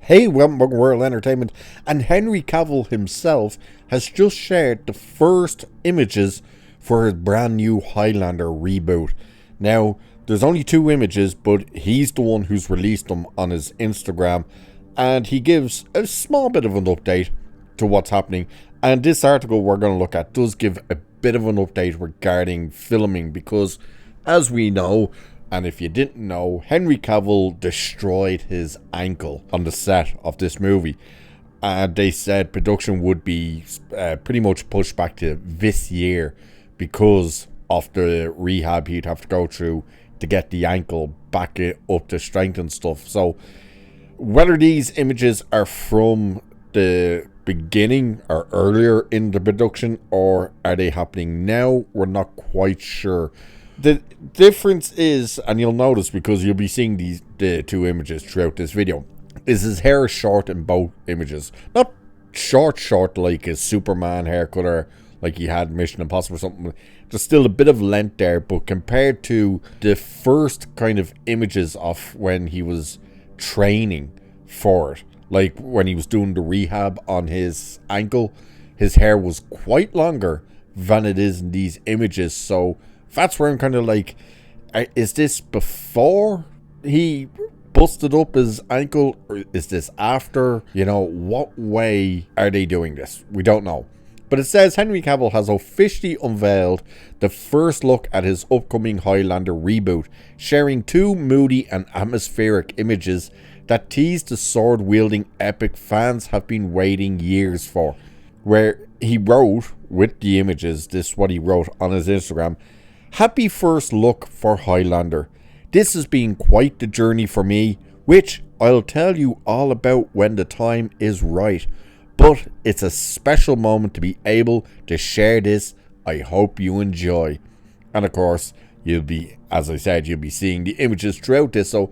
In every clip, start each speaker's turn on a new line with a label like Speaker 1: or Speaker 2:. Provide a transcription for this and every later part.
Speaker 1: Hey, welcome to World Entertainment, and Henry Cavill himself has just shared the first images for his brand new Highlander reboot. Now, there's only two images, but he's the one who's released them on his Instagram, and he gives a small bit of an update to what's happening. And this article we're going to look at does give a bit of an update regarding filming, because as we know, and if you didn't know, Henry Cavill destroyed his ankle on the set of this movie. And they said production would be pretty much pushed back to this year because of the rehab he'd have to go through to get the ankle back up to strength and stuff. So whether these images are from the beginning or earlier in the production, or are they happening now, we're not quite sure. The difference is, and you'll notice because you'll be seeing the two images throughout this video, is his hair is short in both images. Not short like his Superman haircut or like he had Mission Impossible or something. There's still a bit of length there, but compared to the first kind of images of when he was training for it, like when he was doing the rehab on his ankle, his hair was quite longer than it is in these images. So that's where I'm kind of like, is this before he busted up his ankle, or is this after? You know, what way are they doing this? We don't know. But it says Henry Cavill has officially unveiled the first look at his upcoming Highlander reboot, sharing two moody and atmospheric images that tease the sword-wielding epic fans have been waiting years for. Where he wrote, with the images, this is what he wrote on his Instagram: "Happy first look for Highlander. This has been quite the journey for me, which I'll tell you all about when the time is right. But it's a special moment to be able to share this. I hope you enjoy." And of course, you'll be, as I said, you'll be seeing the images throughout this. So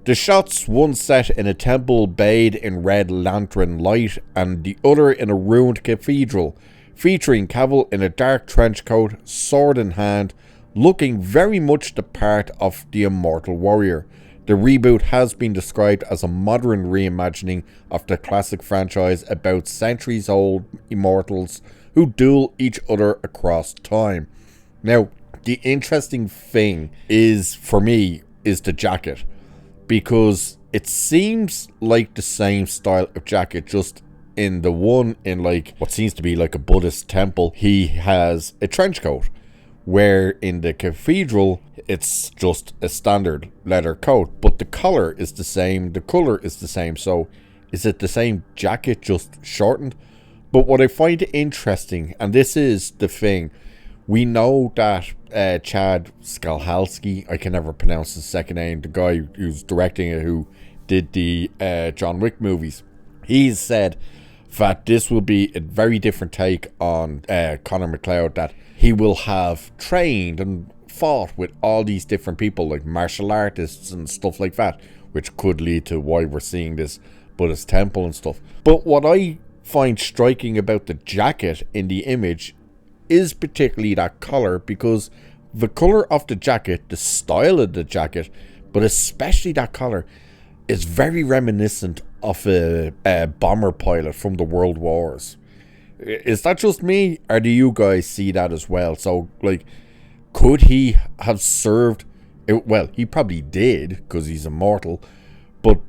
Speaker 1: the shots, one set in a temple bathed in red lantern light, and the other in a ruined cathedral, featuring Cavill in a dark trench coat, sword in hand, looking very much the part of the immortal warrior. The reboot has been described as a modern reimagining of the classic franchise about centuries-old immortals who duel each other across time. Now, the interesting thing is, for me, is the jacket, because it seems like the same style of jacket, just in the one in like what seems to be like a Buddhist temple, he has a trench coat, where in the cathedral it's just a standard leather coat, but the color is the same, the color is the same. So is it the same jacket, just shortened? But what I find interesting, and this is the thing, we know that Chad Stahelski, I can never pronounce his second name, the guy who's directing it, who did the John Wick movies, he's said that this will be a very different take on Connor McLeod, that he will have trained and fought with all these different people, like martial artists and stuff like that, which could lead to why we're seeing this Buddhist temple and stuff. But what I find striking about the jacket in the image is particularly that color, because the color of the jacket, the style of the jacket, but especially that color, is very reminiscent of a bomber pilot from the World Wars. Is that just me, or do you guys see that as well? So, like, could he have served? Well, he probably did, because he's immortal. But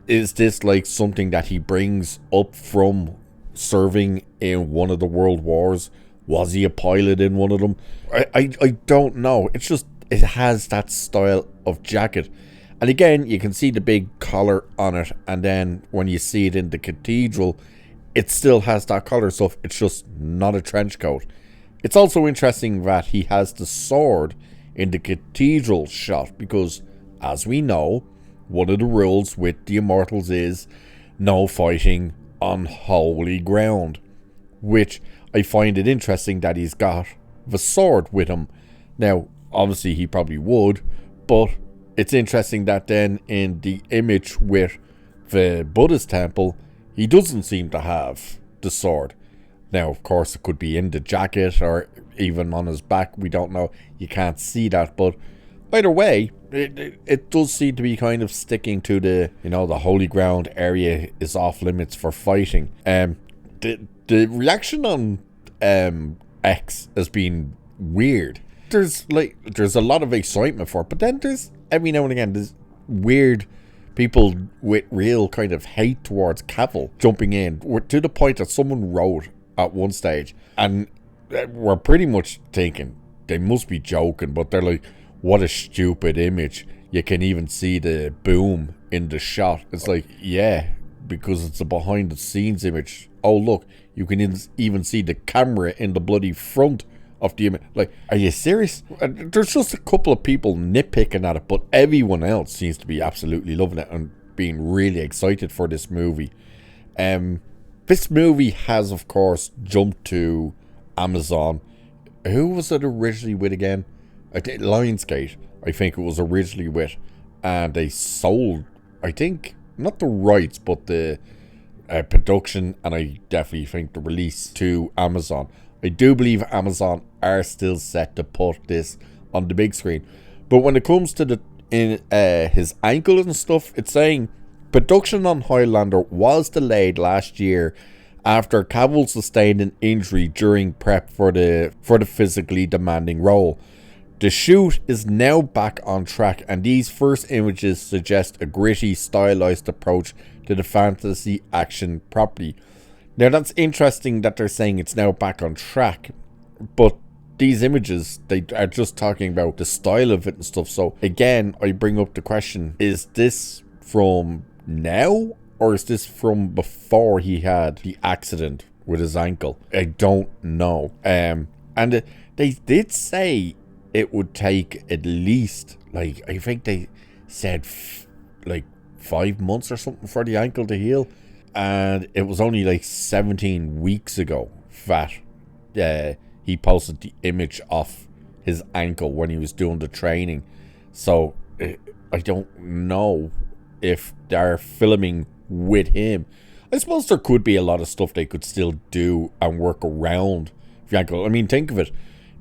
Speaker 1: is this like something that he brings up from serving in one of the World Wars? Was he a pilot in one of them? I don't know. It's just, it has that style of jacket. And again, you can see the big collar on it, and then when you see it in the cathedral, it still has that color stuff. It's just not a trench coat. It's also interesting that he has the sword in the cathedral shot, because as we know, one of the rules with the immortals is no fighting on holy ground, which I find it interesting that he's got the sword with him. Now, obviously he probably would, but it's interesting that then in the image with the Buddhist temple, he doesn't seem to have the sword. Now, of course, it could be in the jacket or even on his back. We don't know. You can't see that. But either way, it does seem to be kind of sticking to the, the holy ground area is off limits for fighting. The reaction on X has been weird. There's a lot of excitement for it, but then there's every now and again there's weird people with real kind of hate towards Cavill jumping in, to the point that someone wrote at one stage, and we're pretty much thinking they must be joking, but they're like, what a stupid image. You can even see the boom in the shot. It's like, yeah, because it's a behind the scenes image. Oh look, you can even see the camera in the bloody front of the image. Like, are you serious? There's just a couple of people nitpicking at it, but everyone else seems to be absolutely loving it and being really excited for this movie. This movie has, of course, jumped to Amazon. Who was it originally with again? I think Lionsgate, I think it was originally with, and they sold, I think, not the rights, but the production, and I definitely think the release to Amazon. I do believe Amazon are still set to put this on the big screen, but when it comes to his ankle and stuff, it's saying production on Highlander was delayed last year after Cavill sustained an injury during prep for the physically demanding role. The shoot is now back on track, and these first images suggest a gritty, stylized approach to the fantasy action property. Now that's interesting that they're saying it's now back on track, but these images, they are just talking about the style of it and stuff. So again, I bring up the question, is this from now, or is this from before he had the accident with his ankle? I don't know. And they did say it would take at least, like, I think they said 5 months or something for the ankle to heal. And it was only like 17 weeks ago that he posted the image of his ankle when he was doing the training. So I don't know if they're filming with him. I suppose there could be a lot of stuff they could still do and work around the ankle. I mean, think of it.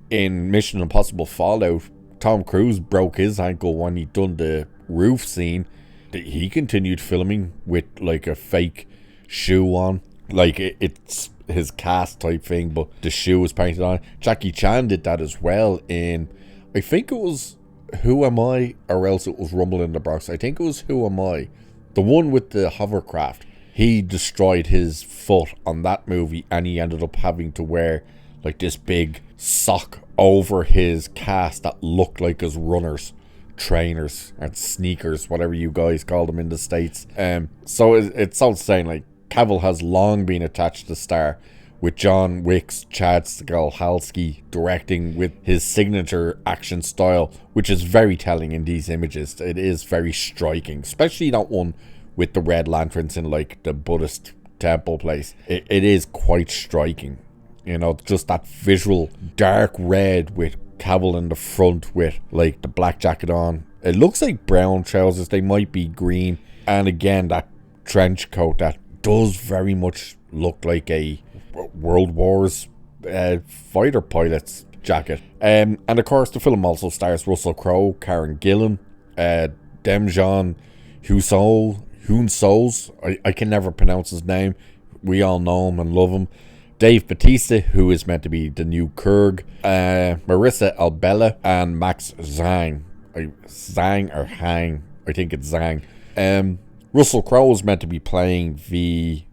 Speaker 1: In Mission Impossible Fallout, Tom Cruise broke his ankle when he done the roof scene. He continued filming with like a fake shoe on, like it's his cast type thing, but the shoe was painted on. Jackie Chan did that as well in, I think it was Who Am I, or else it was Rumble in the Bronx. I think it was Who Am I, the one with the hovercraft. He destroyed his foot on that movie, and he ended up having to wear like this big sock over his cast that looked like his runners, trainers, and sneakers, whatever you guys call them in the States. So it's all saying like Cavill has long been attached to the star, with John Wick's Chad Stahelski directing with his signature action style, which is very telling in these images. It is very striking, especially that one with the red lanterns in like the Buddhist temple place. It is quite striking. Just that visual dark red with Cavill in the front with like the black jacket on. It looks like brown trousers, they might be green, and again that trench coat that does very much look like a World Wars fighter pilot's jacket. And of course the film also stars Russell Crowe, Karen Gillan, Demjan Hounsols, I can never pronounce his name, we all know him and love him, Dave Bautista, who is meant to be the new Kurg, Marissa Albella, and Max Zhang. Zhang or Hang, I think it's Zhang. Russell Crowe is meant to be playing the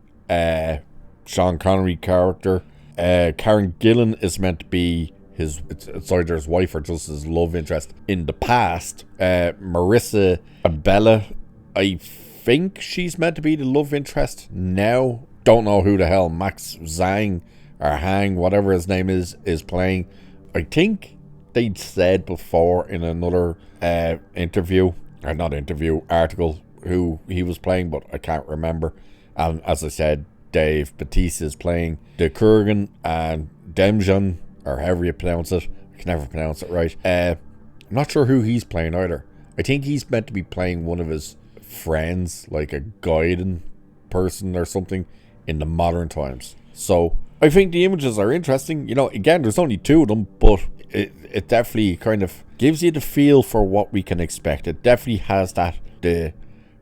Speaker 1: Sean Connery character. Karen Gillan is meant to be it's either his wife or just his love interest in the past. Marissa Albella, I think she's meant to be the love interest now. Don't know who the hell Max Zhang or Hang, whatever his name is playing. I think they'd said before in another article who he was playing, but I can't remember. And as I said, Dave Bautista is playing the Kurgan, and Demjan, or however you pronounce it, I can never pronounce it right. I'm not sure who he's playing either. I think he's meant to be playing one of his friends, like a guiding person or something in the modern times. So I think the images are interesting. Again, there's only 2 of them, but it definitely kind of gives you the feel for what we can expect. It definitely has that the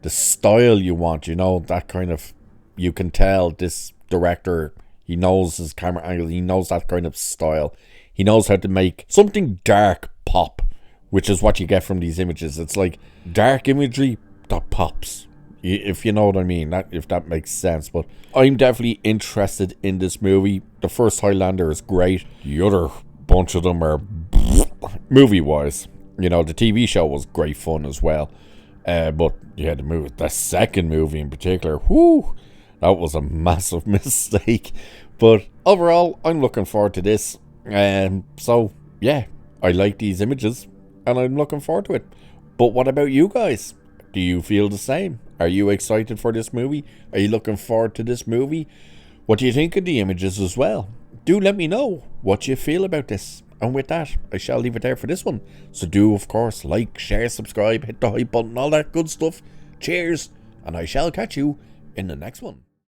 Speaker 1: style you want, you know, that kind of, you can tell this director, he knows his camera angle, he knows that kind of style. He knows how to make something dark pop, which is what you get from these images. It's like dark imagery that pops, if you know what I mean, if that makes sense. But I'm definitely interested in this movie. The first Highlander is great. The other bunch of them are movie-wise. You know, the TV show was great fun as well. But yeah, the second movie in particular, whoo, that was a massive mistake. But overall, I'm looking forward to this. So yeah, I like these images and I'm looking forward to it. But what about you guys? Do you feel the same? Are you excited for this movie? Are you looking forward to this movie? What do you think of the images as well? Do let me know what you feel about this. And with that, I shall leave it there for this one. So do, of course, like, share, subscribe, hit the hype button, all that good stuff. Cheers, and I shall catch you in the next one.